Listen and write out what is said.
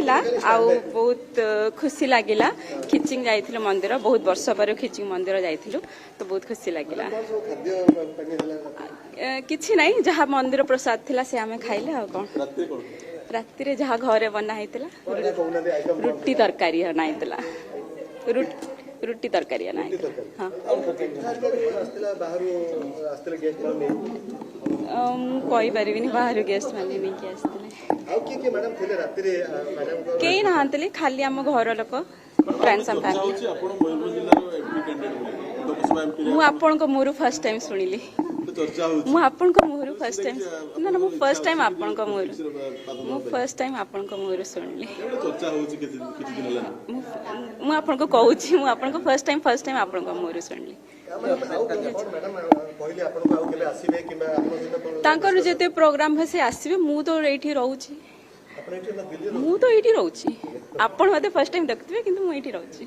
थिला आउ बहुत खुशी लागिला खिचिंग जाइथिलु मंदिर बहुत वर्ष पर खिचिंग मंदिर जाइथिलु तो बहुत खुशी लागिला किछि नहीं जहाँ मंदिर प्रसाद थिला से आमे खाइले आ कोन रात्रि रे जहाँ घरे बना हैतिला रुटी तरकारी बना हैतिला रुटी तरकारी बना हां कोई परिबिनी बाहर गेस्ट माने नहीं के आस्ते मैडम थे रात्रि कई ना खाली आम घर लोक फ्रेंड्स एंड फैमिली मु मुहरु फर्स्ट टाइम शुणिली मु मुहरु फर्स्ट टाइम ना ना मु फर्स्ट टाइम फर्स्ट टाइम मुहरु शुणिली मु कहूची मु फर्स्ट टाइम मुहरु शुणिली तांकर जेते प्रोग्राम है से आसीबे मु तो एठी रहूची मु तो एठी रहूची आपण मते फर्स्ट टाइम देखथिबे किंतु मु एठी रहूची।